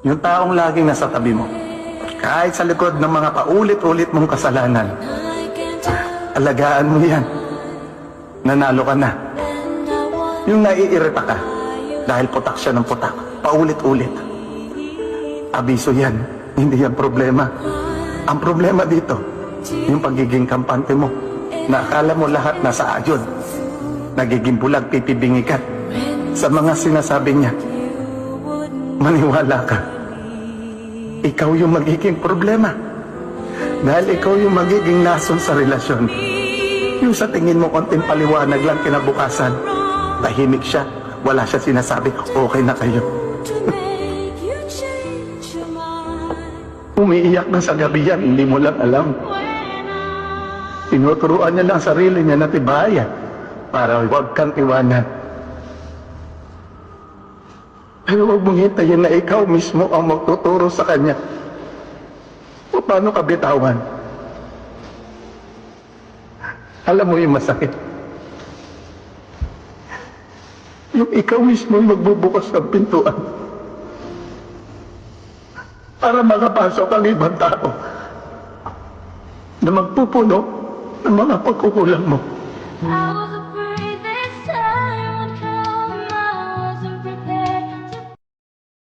Yung taong laging nasa tabi mo, kahit sa likod ng mga paulit-ulit mong kasalanan, alagaan mo yan. Nanalo ka na. Yung naiirita ka, dahil putak siya ng putak, paulit-ulit. Abiso yan, hindi yan problema. Ang problema dito, yung pagiging kampante mo, na akala mo lahat nasa ayon. Nagiging bulag, pipibingi ka sa mga sinasabi niya. Maniwala ka. Ikaw yung magiging problema. Dahil ikaw yung magiging nason sa relasyon. Yung sa tingin mo konting paliwanag lang kinabukasan, tahimik siya, wala siya sinasabi, okay na kayo. Umiiyak na sa gabi yan, hindi mo lang alam. Tinuturuan niya lang sarili niya na tibayan para huwag kang iwanan. Pero huwag mong hintayin na ikaw mismo ang magtuturo sa kanya. O paano ka bitawan? Alam mo yung masakit. Yung ikaw mismo yung magbubukas ng pintuan para makapasok ang ibang tao na magpupuno ng mga pagkukulang mo.